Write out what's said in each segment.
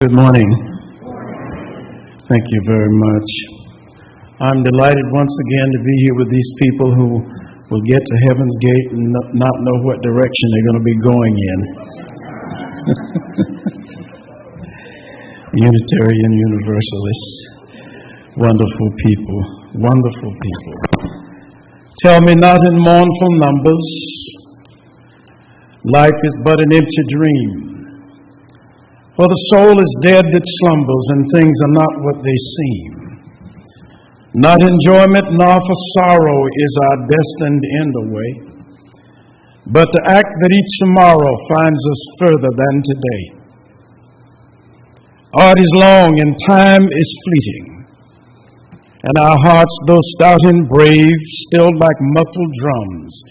Good morning. Thank you very much. I'm delighted once again to be here with these people who will get to Heaven's Gate and not know what direction they're going to be going in. Unitarian Universalists. Wonderful people. Wonderful people. Tell me not in mournful numbers, life is but an empty dream. For the soul is dead that slumbers, and things are not what they seem. Not enjoyment nor for sorrow is our destined end away, but to act that each tomorrow finds us further than today. Art is long and time is fleeting, and our hearts, though stout and brave, still like muffled drums,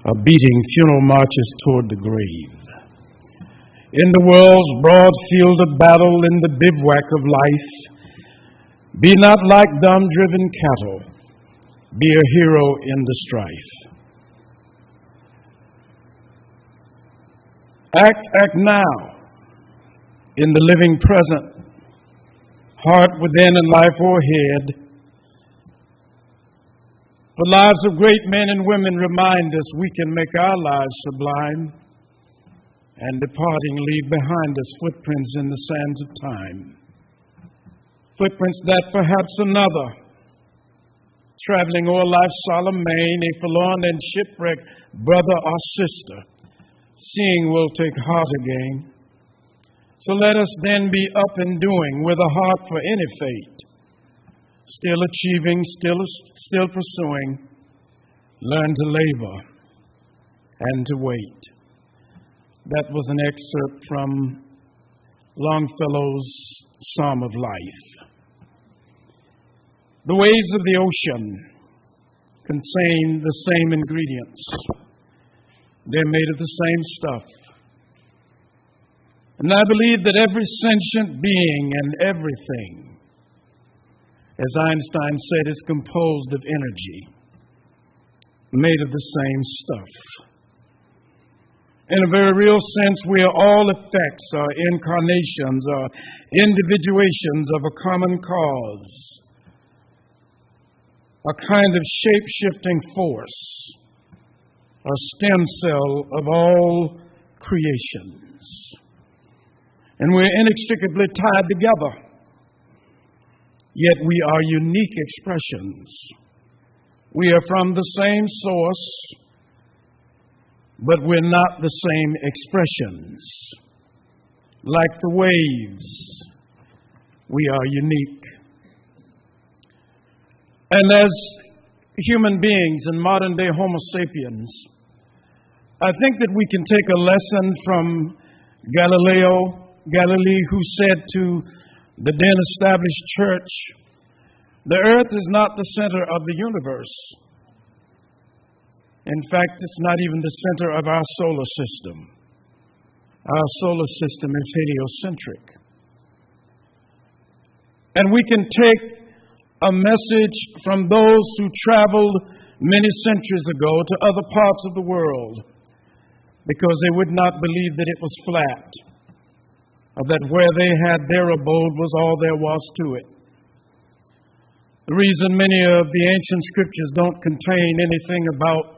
are beating funeral marches toward the grave. In the world's broad field of battle, in the bivouac of life, be not like dumb-driven cattle, be a hero in the strife. Act now, in the living present, heart within and life o'erhead. For lives of great men and women remind us we can make our lives sublime, and departing leave behind us footprints in the sands of time. Footprints that perhaps another, traveling o'er life's solemn main, a forlorn and shipwrecked brother or sister, seeing will take heart again. So let us then be up and doing with a heart for any fate, still achieving, still pursuing, learn to labor and to wait. That was an excerpt from Longfellow's Psalm of Life. The waves of the ocean contain the same ingredients. They're made of the same stuff. And I believe that every sentient being and everything, as Einstein said, is composed of energy, made of the same stuff. In a very real sense, we are all effects or incarnations or individuations of a common cause, a kind of shape-shifting force, a stem cell of all creations. And we're inextricably tied together, yet we are unique expressions. We are from the same source, but we're not the same expressions. Like the waves, we are unique. And as human beings and modern day Homo sapiens, I think that we can take a lesson from Galilei, who said to the then established church, the earth is not the center of the universe. In fact, it's not even the center of our solar system. Our solar system is heliocentric. And we can take a message from those who traveled many centuries ago to other parts of the world, because they would not believe that it was flat, or that where they had their abode was all there was to it. The reason many of the ancient scriptures don't contain anything about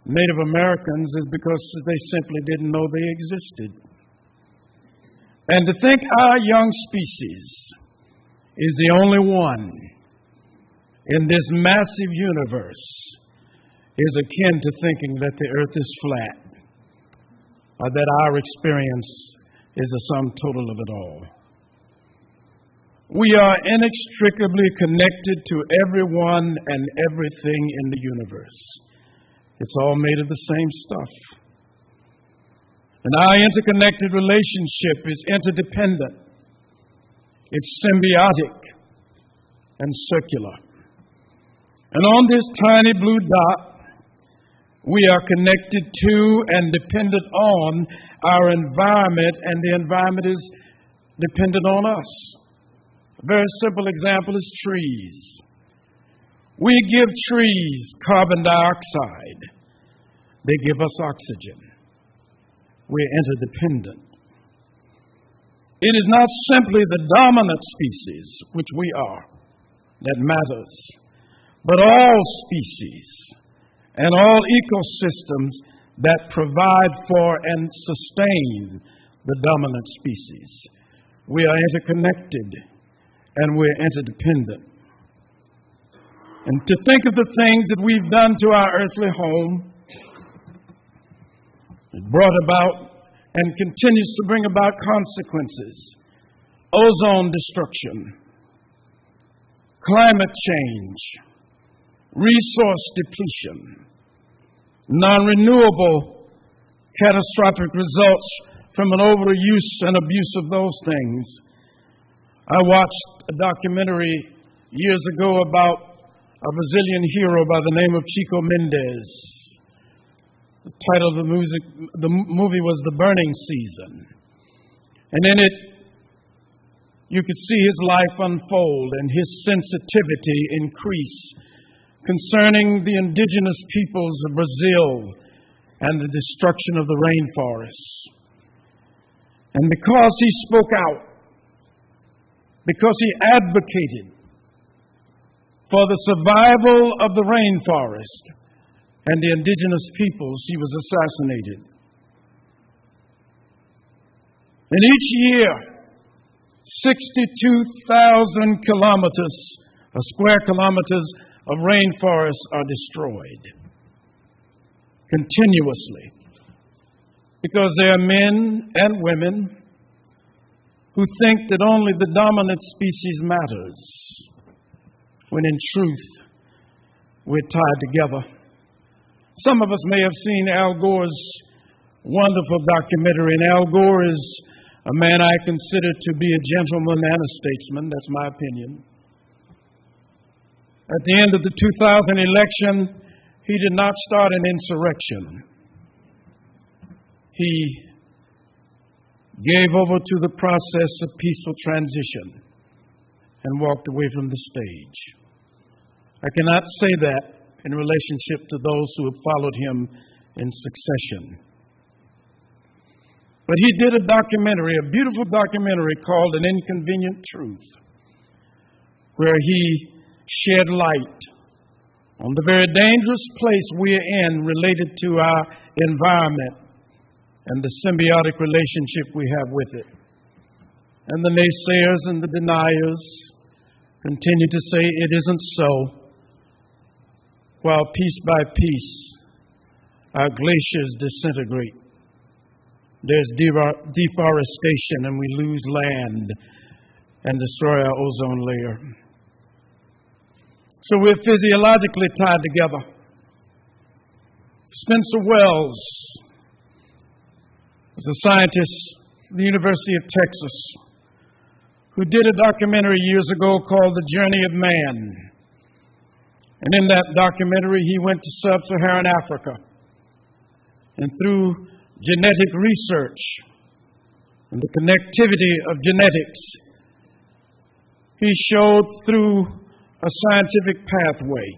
Native Americans is because they simply didn't know they existed. And to think our young species is the only one in this massive universe is akin to thinking that the earth is flat, or that our experience is the sum total of it all. We are inextricably connected to everyone and everything in the universe. It's all made of the same stuff. And our interconnected relationship is interdependent. It's symbiotic and circular. And on this tiny blue dot, we are connected to and dependent on our environment, and the environment is dependent on us. A very simple example is trees. We give trees carbon dioxide. They give us oxygen. We're interdependent. It is not simply the dominant species, which we are, that matters, but all species and all ecosystems that provide for and sustain the dominant species. We are interconnected and we're interdependent. And to think of the things that we've done to our earthly home, it brought about and continues to bring about consequences: ozone destruction, climate change, resource depletion, non-renewable catastrophic results from an overuse and abuse of those things. I watched a documentary years ago about a Brazilian hero by the name of Chico Mendes. The title of the movie was The Burning Season. And in it, you could see his life unfold and his sensitivity increase concerning the indigenous peoples of Brazil and the destruction of the rainforests. And because he spoke out, because he advocated for the survival of the rainforest and the indigenous peoples, he was assassinated. And each year, 62,000 square kilometers of rainforests are destroyed continuously, because there are men and women who think that only the dominant species matters, when in truth we're tied together. Some of us may have seen Al Gore's wonderful documentary, and Al Gore is a man I consider to be a gentleman and a statesman. That's my opinion. At the end of the 2000 election, he did not start an insurrection. He gave over to the process of peaceful transition and walked away from the stage. I cannot say that in relationship to those who have followed him in succession. But he did a documentary, a beautiful documentary called An Inconvenient Truth, where he shed light on the very dangerous place we're in related to our environment and the symbiotic relationship we have with it. And the naysayers and the deniers continue to say it isn't so, while piece by piece our glaciers disintegrate. There's deforestation and we lose land and destroy our ozone layer. So we're physiologically tied together. Spencer Wells was a scientist at the University of Texas who did a documentary years ago called The Journey of Man. And in that documentary, he went to sub-Saharan Africa. And through genetic research and the connectivity of genetics, he showed through a scientific pathway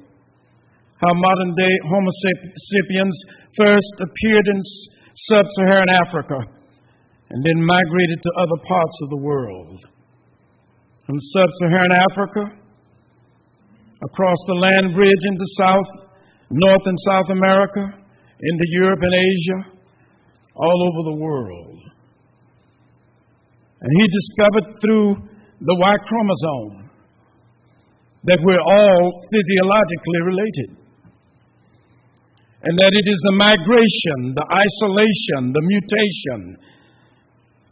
how modern-day Homo sapiens first appeared in sub-Saharan Africa and then migrated to other parts of the world. From sub-Saharan Africa, across the land bridge into North and South America, into Europe and Asia, all over the world. And he discovered through the Y chromosome that we're all physiologically related. And that it is the migration, the isolation, the mutation,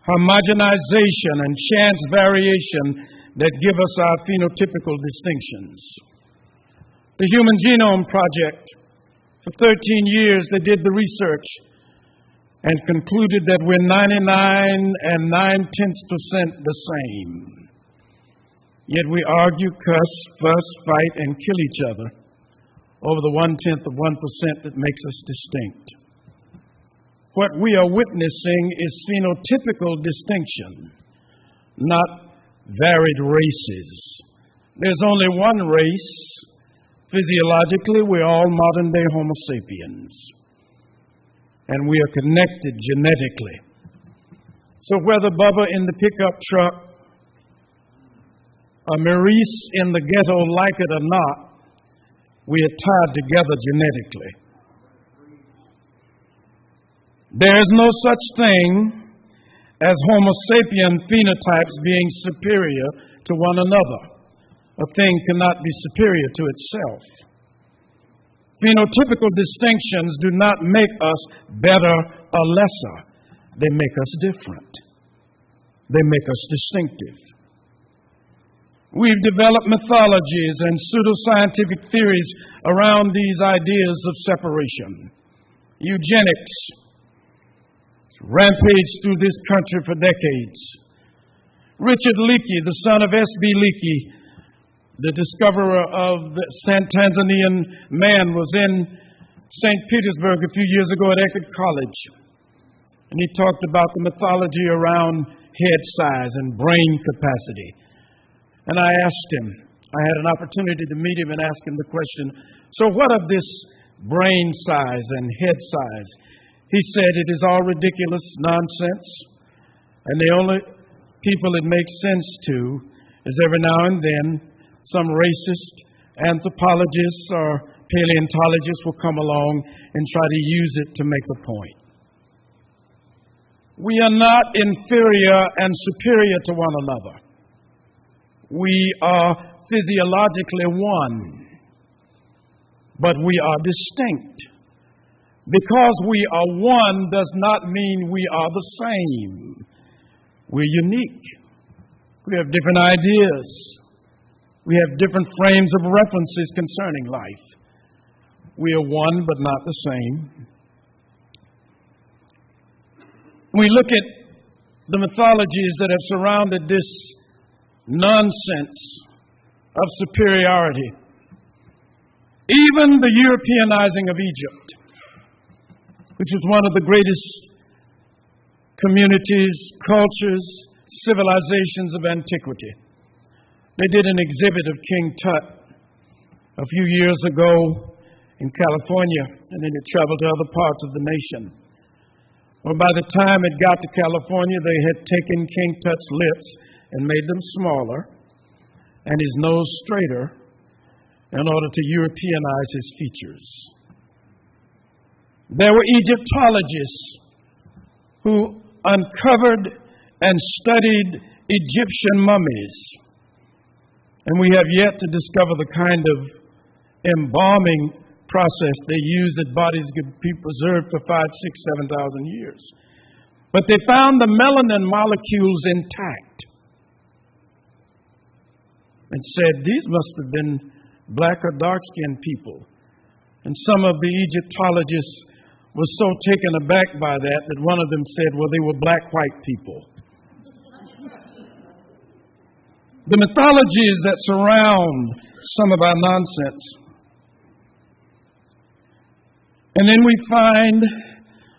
homogenization, and chance variation that give us our phenotypical distinctions. The Human Genome Project, for 13 years, they did the research and concluded that we're 99.9% the same. Yet we argue, cuss, fuss, fight, and kill each other over the 0.1% that makes us distinct. What we are witnessing is phenotypical distinction, not varied races. There's only one race. Physiologically, we're all modern-day Homo sapiens. And we are connected genetically. So whether Bubba in the pickup truck or Maurice in the ghetto like it or not, we are tied together genetically. There is no such thing as Homo sapien phenotypes being superior to one another. A thing cannot be superior to itself. Phenotypical distinctions do not make us better or lesser. They make us different. They make us distinctive. We've developed mythologies and pseudoscientific theories around these ideas of separation. Eugenics rampaged through this country for decades. Richard Leakey, the son of S.B. Leakey, the discoverer of the Tanzanian man, was in St. Petersburg a few years ago at Eckerd College. And he talked about the mythology around head size and brain capacity. And I asked him, I had an opportunity to meet him and ask him the question, so what of this brain size and head size? He said it is all ridiculous nonsense, and the only people it makes sense to is every now and then some racist anthropologists or paleontologists will come along and try to use it to make a point. We are not inferior and superior to one another. We are physiologically one, but we are distinct. Because we are one does not mean we are the same. We're unique. We have different ideas. We have different frames of references concerning life. We are one but not the same. We look at the mythologies that have surrounded this nonsense of superiority. Even the Europeanizing of Egypt, which was one of the greatest communities, cultures, civilizations of antiquity. They did an exhibit of King Tut a few years ago in California, and then it traveled to other parts of the nation. Well, by the time it got to California, they had taken King Tut's lips and made them smaller and his nose straighter in order to Europeanize his features. There were Egyptologists who uncovered and studied Egyptian mummies. And we have yet to discover the kind of embalming process they used that bodies could be preserved for 5,000, 6,000, 7,000 years. But they found the melanin molecules intact and said these must have been black or dark-skinned people. And some of the Egyptologists were so taken aback by that one of them said, well, they were black-white people. The mythologies that surround some of our nonsense. And then we find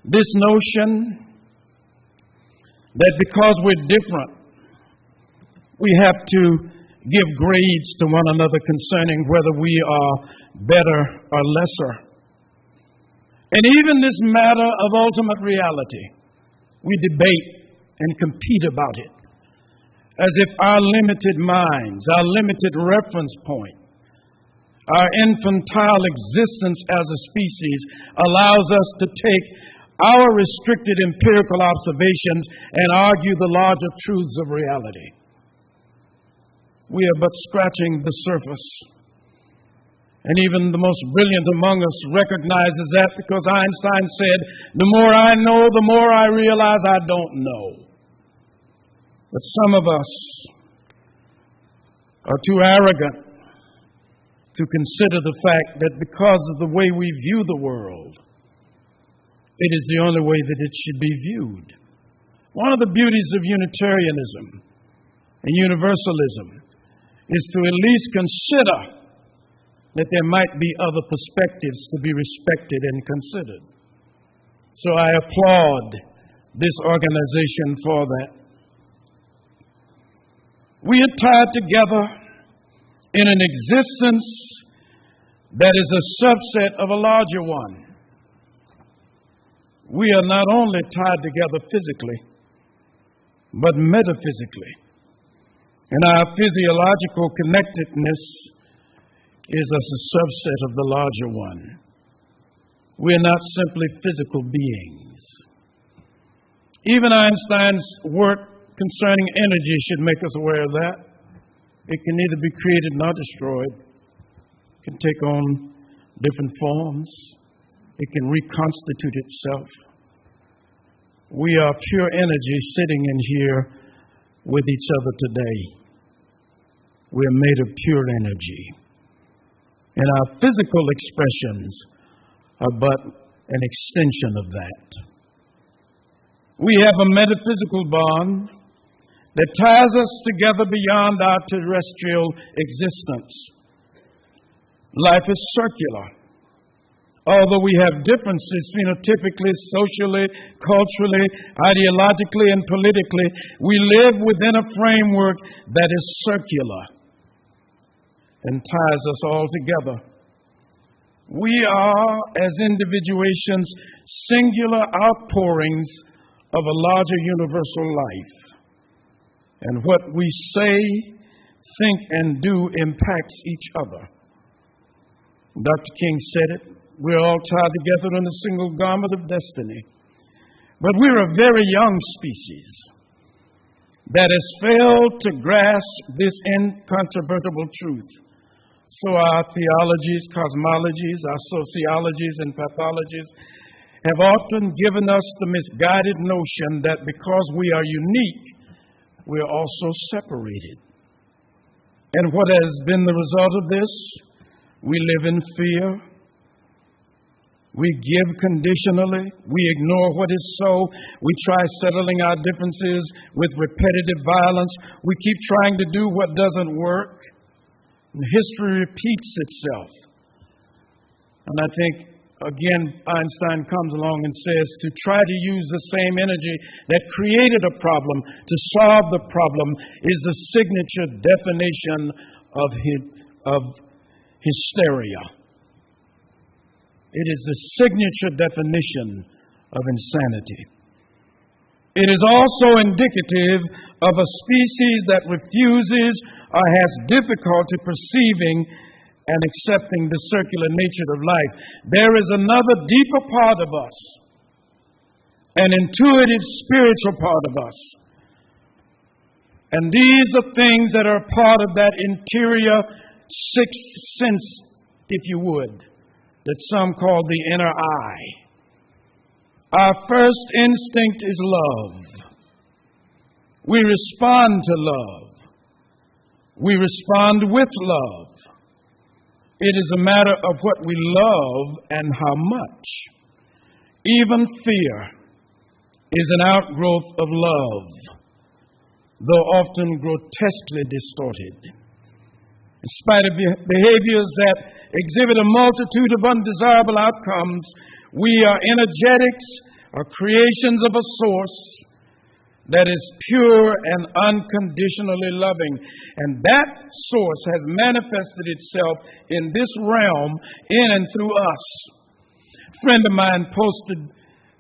this notion that because we're different, we have to give grades to one another concerning whether we are better or lesser. And even this matter of ultimate reality, we debate and compete about it as if our limited minds, our limited reference point, our infantile existence as a species allows us to take our restricted empirical observations and argue the larger truths of reality. We are but scratching the surface. And even the most brilliant among us recognizes that because Einstein said, the more I know, the more I realize I don't know. But some of us are too arrogant to consider the fact that because of the way we view the world, it is the only way that it should be viewed. One of the beauties of Unitarianism and Universalism is to at least consider that there might be other perspectives to be respected and considered. So I applaud this organization for that. We are tied together in an existence that is a subset of a larger one. We are not only tied together physically, but metaphysically. And our physiological connectedness is as a subset of the larger one. We're not simply physical beings. Even Einstein's work concerning energy should make us aware of that. It can neither be created nor destroyed. It can take on different forms. It can reconstitute itself. We are pure energy sitting in here with each other today. We are made of pure energy. And our physical expressions are but an extension of that. We have a metaphysical bond that ties us together beyond our terrestrial existence. Life is circular. Although we have differences phenotypically, socially, culturally, ideologically, and politically, we live within a framework that is circular and ties us all together. We are, as individuations, singular outpourings of a larger universal life. And what we say, think, and do impacts each other. Dr. King said it. We're all tied together in a single garment of destiny. But we're a very young species that has failed to grasp this incontrovertible truth. So our theologies, cosmologies, our sociologies, and pathologies have often given us the misguided notion that because we are unique, we are also separated. And what has been the result of this? We live in fear. We give conditionally. We ignore what is so. We try settling our differences with repetitive violence. We keep trying to do what doesn't work. And history repeats itself. And I think, again, Einstein comes along and says to try to use the same energy that created a problem to solve the problem is the signature definition of hysteria. It is the signature definition of insanity. It is also indicative of a species that refuses or has difficulty perceiving and accepting the circular nature of life. There is another deeper part of us, an intuitive spiritual part of us. And these are things that are part of that interior sixth sense, if you would, that some call the inner eye. Our first instinct is love. We respond to love. We respond with love. It is a matter of what we love and how much. Even fear is an outgrowth of love, though often grotesquely distorted. In spite of behaviors that exhibit a multitude of undesirable outcomes, we are energetics, or creations of a source that is pure and unconditionally loving. And that source has manifested itself in this realm, in and through us. A friend of mine posted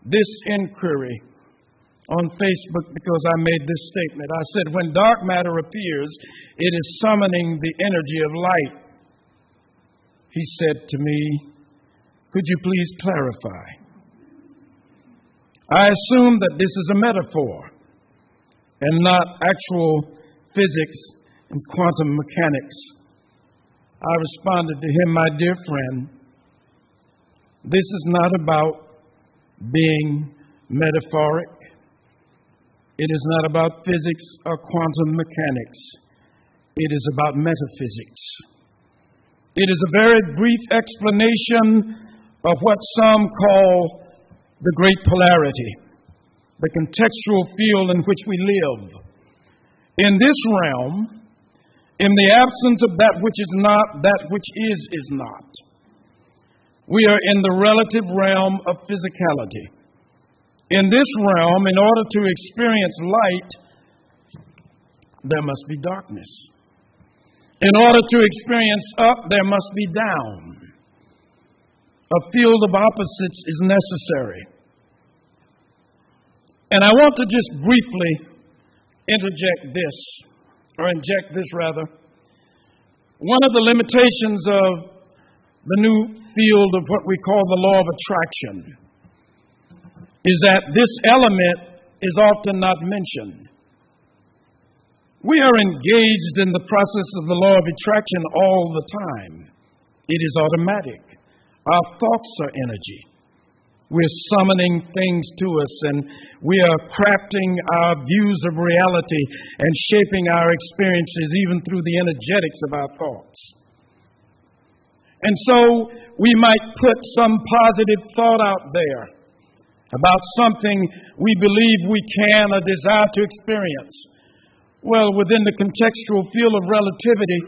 this inquiry on Facebook because I made this statement. I said, when dark matter appears, it is summoning the energy of light. He said to me, could you please clarify? I assume that this is a metaphor and not actual physics and quantum mechanics. I responded to him, my dear friend, this is not about being metaphoric. It is not about physics or quantum mechanics. It is about metaphysics. It is a very brief explanation of what some call the great polarity, the contextual field in which we live. In this realm, in the absence of that which is not, that which is not. We are in the relative realm of physicality. In this realm, in order to experience light, there must be darkness. In order to experience up, there must be down. A field of opposites is necessary. And I want to just briefly inject this rather. One of the limitations of the new field of what we call the law of attraction is that this element is often not mentioned. We are engaged in the process of the law of attraction all the time. It is automatic. Our thoughts are energy. We're summoning things to us, and we are crafting our views of reality and shaping our experiences even through the energetics of our thoughts. And so we might put some positive thought out there about something we believe we can or desire to experience. Well, within the contextual field of relativity,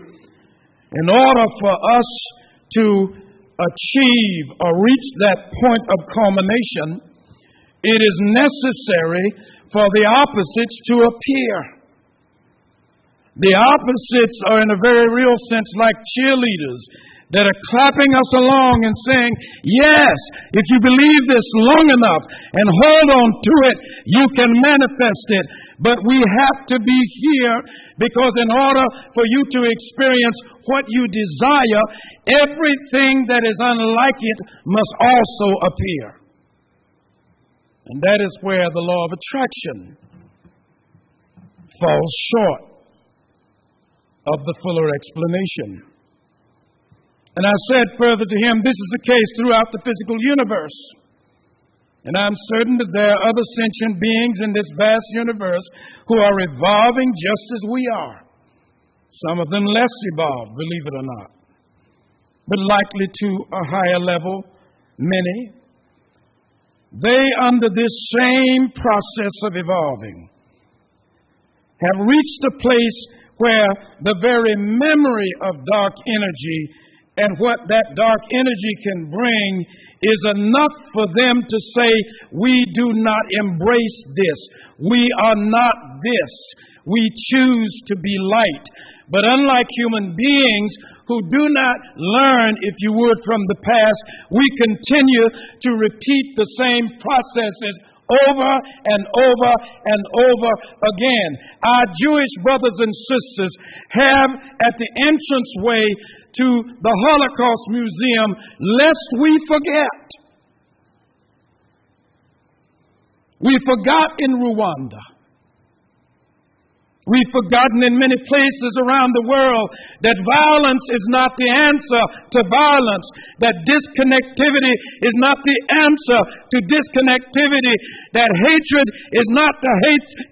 in order for us to achieve or reach that point of culmination, it is necessary for the opposites to appear. The opposites are in a very real sense like cheerleaders that are clapping us along and saying, yes, if you believe this long enough and hold on to it, you can manifest it. But we have to be here because in order for you to experience what you desire, everything that is unlike it must also appear. And that is where the law of attraction falls short of the fuller explanation. And I said further to him, this is the case throughout the physical universe. And I'm certain that there are other sentient beings in this vast universe who are evolving just as we are. Some of them less evolved, believe it or not, but likely to a higher level, many. They, under this same process of evolving, have reached a place where the very memory of dark energy and what that dark energy can bring is enough for them to say, we do not embrace this. We are not this. We choose to be light. But unlike human beings who do not learn, if you would, from the past, we continue to repeat the same processes over and over and over again. Our Jewish brothers and sisters have at the entranceway to the Holocaust Museum, lest we forget. We forgot in Rwanda. We've forgotten in many places around the world that violence is not the answer to violence, that disconnectivity is not the answer to disconnectivity, that hatred is not the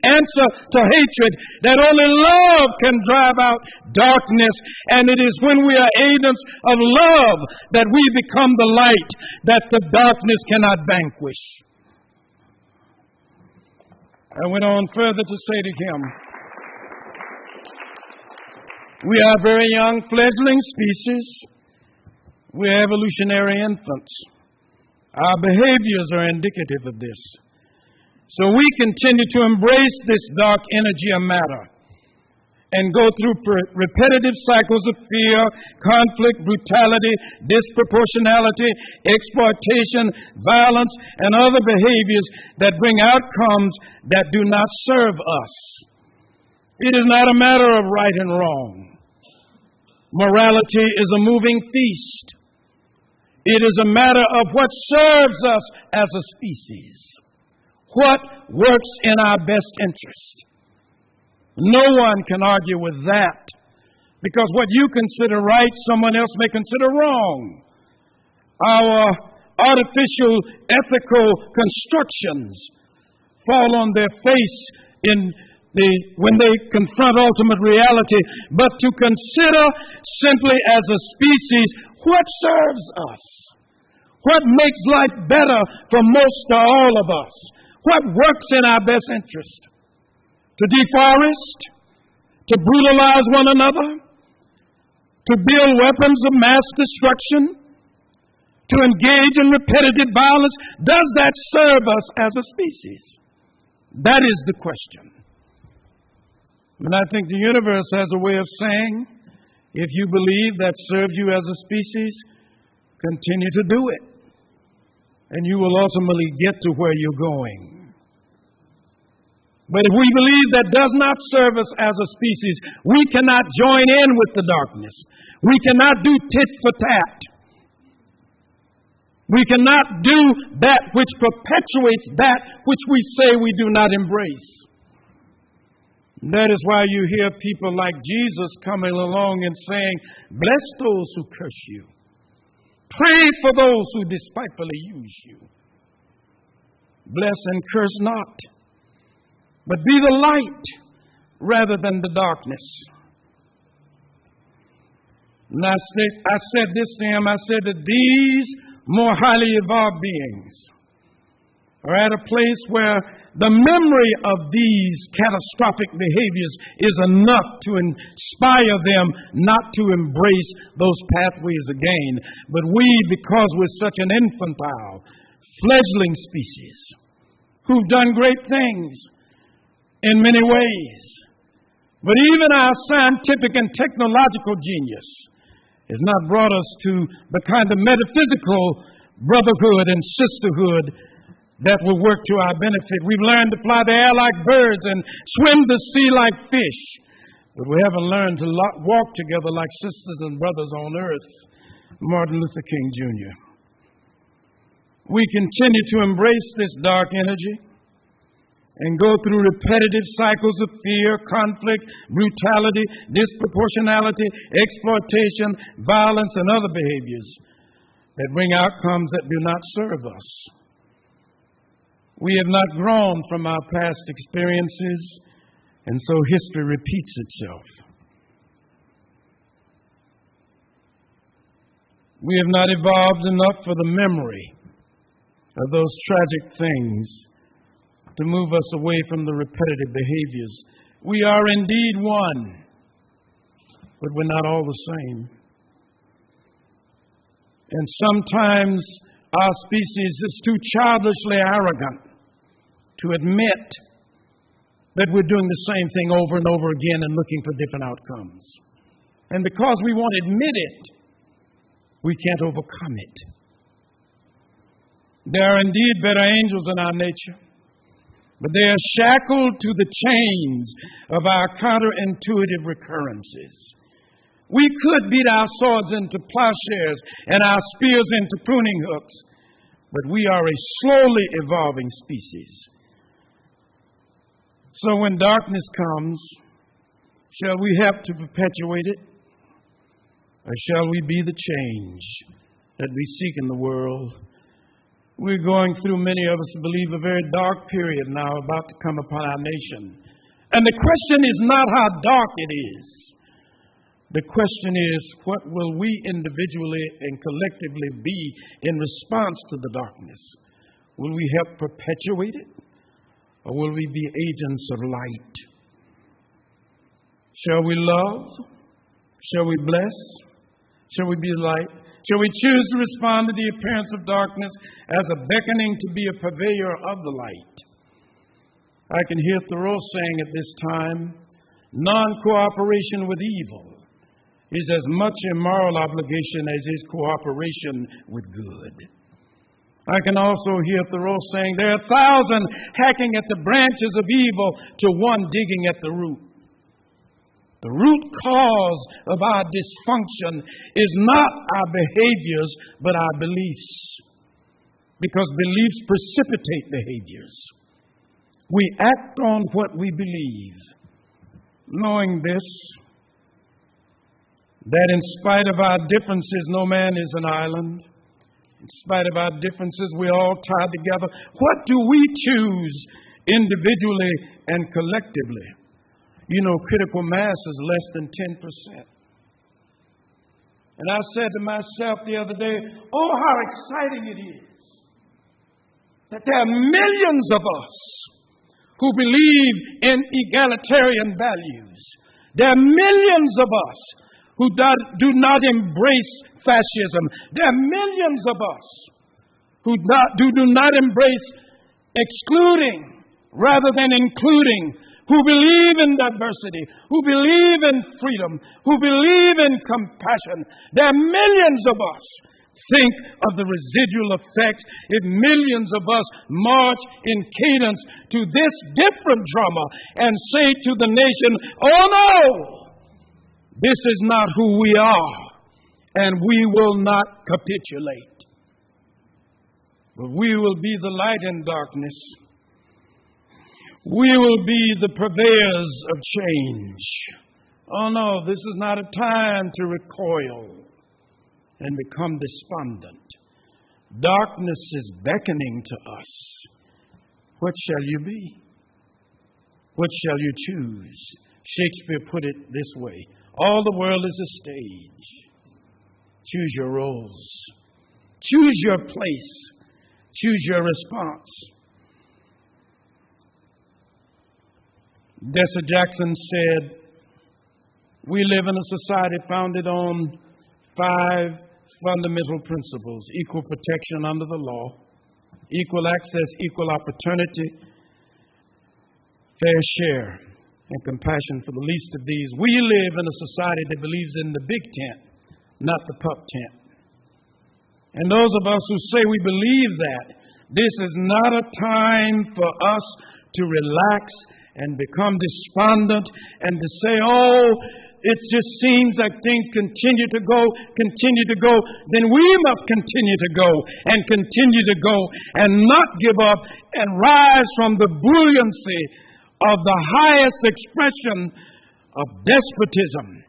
answer to hatred, that only love can drive out darkness, and it is when we are agents of love that we become the light that the darkness cannot vanquish. I went on further to say to him, we are a very young fledgling species. We are evolutionary infants. Our behaviors are indicative of this. So we continue to embrace this dark energy of matter and go through repetitive cycles of fear, conflict, brutality, disproportionality, exploitation, violence, and other behaviors that bring outcomes that do not serve us. It is not a matter of right and wrong. Morality is a moving feast. It is a matter of what serves us as a species. What works in our best interest. No one can argue with that, because what you consider right, someone else may consider wrong. Our artificial ethical constructions fall on their face when they confront ultimate reality, but to consider simply as a species what serves us, what makes life better for most or all of us, what works in our best interest. To deforest, to brutalize one another, to build weapons of mass destruction, to engage in repetitive violence, does that serve us as a species? That is the question. And I think the universe has a way of saying, if you believe that serves you as a species, continue to do it. And you will ultimately get to where you're going. But if we believe that does not serve us as a species, we cannot join in with the darkness. We cannot do tit for tat. We cannot do that which perpetuates that which we say we do not embrace. That is why you hear people like Jesus coming along and saying, bless those who curse you. Pray for those who despitefully use you. Bless and curse not, but be the light rather than the darkness. And I said this to him, I said that these more highly evolved beings are at a place where the memory of these catastrophic behaviors is enough to inspire them not to embrace those pathways again. But we, because we're such an infantile, fledgling species who've done great things in many ways, but even our scientific and technological genius has not brought us to the kind of metaphysical brotherhood and sisterhood that will work to our benefit. We've learned to fly the air like birds and swim the sea like fish, but we haven't learned to walk together like sisters and brothers on earth. Martin Luther King Jr. We continue to embrace this dark energy and go through repetitive cycles of fear, conflict, brutality, disproportionality, exploitation, violence, and other behaviors that bring outcomes that do not serve us. We have not grown from our past experiences, and so history repeats itself. We have not evolved enough for the memory of those tragic things to move us away from the repetitive behaviors. We are indeed one, but we're not all the same. And sometimes our species is too childishly arrogant to admit that we're doing the same thing over and over again and looking for different outcomes. And because we won't admit it, we can't overcome it. There are indeed better angels in our nature, but they are shackled to the chains of our counterintuitive recurrences. We could beat our swords into plowshares and our spears into pruning hooks, but we are a slowly evolving species. So when darkness comes, shall we have to perpetuate it? Or shall we be the change that we seek in the world? We're going through, many of us believe, a very dark period now about to come upon our nation. And the question is not how dark it is. The question is, what will we individually and collectively be in response to the darkness? Will we help perpetuate it? Or will we be agents of light? Shall we love? Shall we bless? Shall we be light? Shall we choose to respond to the appearance of darkness as a beckoning to be a purveyor of the light? I can hear Thoreau saying at this time, non-cooperation with evil is as much a moral obligation as is cooperation with good. I can also hear Thoreau saying, there are 1,000 hacking at the branches of evil to one digging at the root. The root cause of our dysfunction is not our behaviors, but our beliefs. Because beliefs precipitate behaviors. We act on what we believe, knowing this, that in spite of our differences, no man is an island. In spite of our differences, we're all tied together. What do we choose individually and collectively? You know, critical mass is less than 10%. And I said to myself the other day, oh, how exciting it is that there are millions of us who believe in egalitarian values. There are millions of us who do not embrace fascism. There are millions of us who do not embrace excluding rather than including, who believe in diversity, who believe in freedom, who believe in compassion. There are millions of us Think of the residual effects if millions of us march in cadence to this different drummer and say to the nation, oh no, this is not who we are, and we will not capitulate. But we will be the light in darkness. We will be the purveyors of change. Oh no, this is not a time to recoil and become despondent. Darkness is beckoning to us. What shall you be? What shall you choose? Shakespeare put it this way: all the world is a stage. Choose your roles. Choose your place. Choose your response. Dessa Jackson said, we live in a society founded on 5 fundamental principles: equal protection under the law, equal access, equal opportunity, fair share, and compassion for the least of these. We live in a society that believes in the big tent, not the pup tent. And those of us who say we believe that, this is not a time for us to relax and become despondent and to say, oh, it just seems like things continue to go, then we must continue to go and not give up and rise from the buoyancy of the highest expression of despotism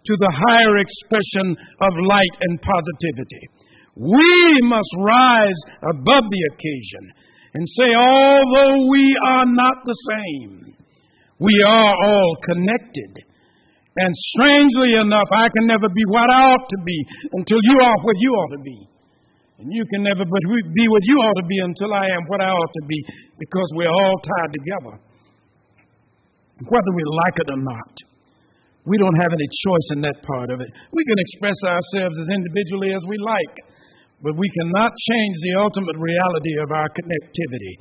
to the higher expression of light and positivity. We must rise above the occasion and say, although we are not the same, we are all connected. And strangely enough, I can never be what I ought to be until you are what you ought to be. And you can never be what you ought to be until I am what I ought to be, because we're all tied together. Whether we like it or not, we don't have any choice in that part of it. We can express ourselves as individually as we like, but we cannot change the ultimate reality of our connectivity.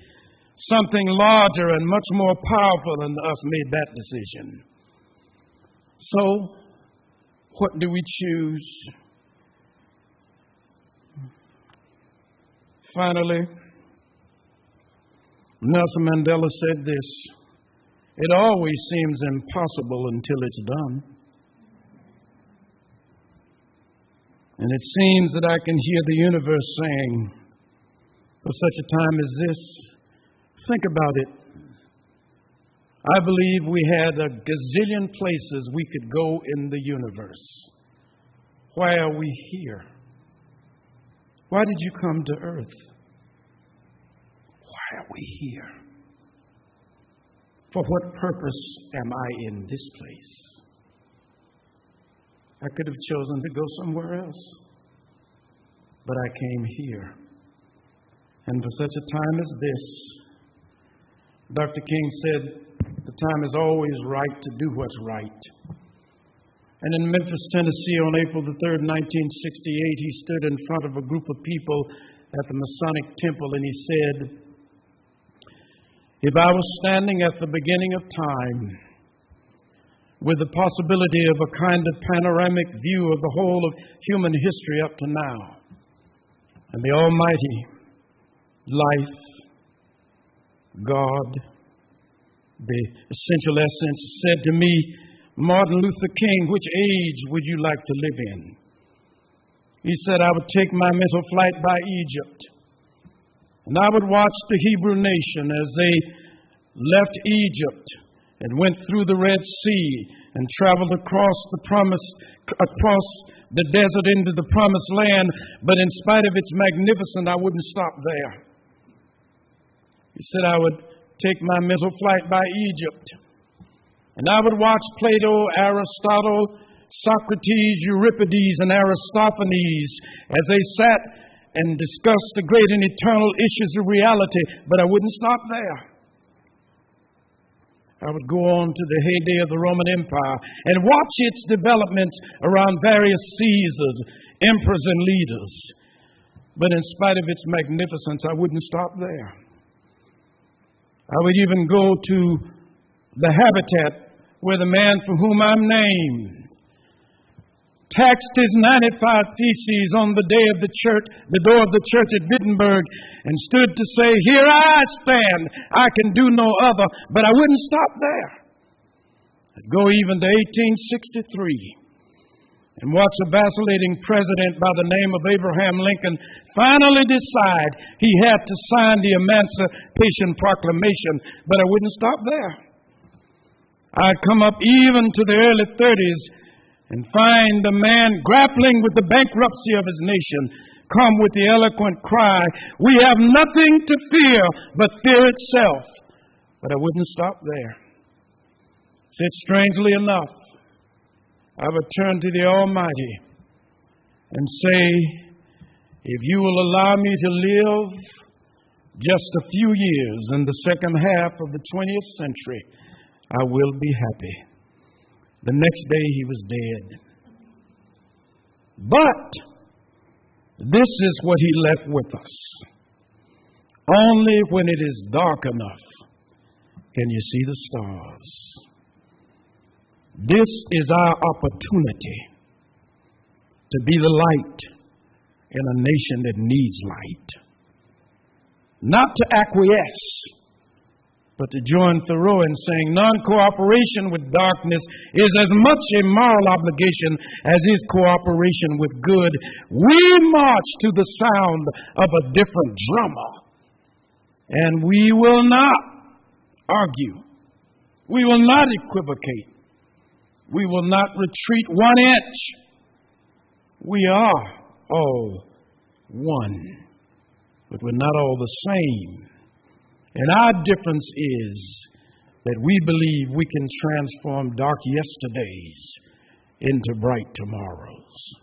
Something larger and much more powerful than us made that decision. So, what do we choose? Finally, Nelson Mandela said this: it always seems impossible until it's done. And it seems that I can hear the universe saying, for such a time as this, think about it. I believe we had a gazillion places we could go in the universe. Why are we here? Why did you come to earth? Why are we here? For what purpose am I in this place? I could have chosen to go somewhere else, but I came here. And for such a time as this, Dr. King said, the time is always right to do what's right. And in Memphis, Tennessee, on April the 3rd, 1968, he stood in front of a group of people at the Masonic Temple, and he said, if I was standing at the beginning of time with the possibility of a kind of panoramic view of the whole of human history up to now, and the Almighty, life, God, the essential essence, said to me, Martin Luther King, which age would you like to live in? He said, I would take my mental flight by Egypt, and I would watch the Hebrew nation as they left Egypt and went through the Red Sea and traveled across the desert into the promised land. But in spite of its magnificence, I wouldn't stop there. He said, I would take my mental flight by Egypt, and I would watch Plato, Aristotle, Socrates, Euripides, and Aristophanes as they sat and discussed the great and eternal issues of reality. But I wouldn't stop there. I would go on to the heyday of the Roman Empire and watch its developments around various Caesars, emperors, and leaders. But in spite of its magnificence, I wouldn't stop there. I would even go to the habitat where the man for whom I'm named taxed his 95 theses on the day of the church, the door of the church at Wittenberg, and stood to say, "Here I stand, I can do no other." But I wouldn't stop there. I'd go even to 1863 and watch a vacillating president by the name of Abraham Lincoln finally decide he had to sign the Emancipation Proclamation. But I wouldn't stop there. I'd come up even to the early 30s and find a man grappling with the bankruptcy of his nation come with the eloquent cry, "We have nothing to fear but fear itself." But I wouldn't stop there. Said, strangely enough, I would turn to the Almighty and say, "If you will allow me to live just a few years in the second half of the 20th century, I will be happy." The next day he was dead. But this is what he left with us. Only when it is dark enough can you see the stars. This is our opportunity to be the light in a nation that needs light. Not to acquiesce, but to join Thoreau in saying non-cooperation with darkness is as much a moral obligation as is cooperation with good. We march to the sound of a different drummer, and we will not argue. We will not equivocate. We will not retreat 1 inch. We are all one, but we're not all the same. And our difference is that we believe we can transform dark yesterdays into bright tomorrows.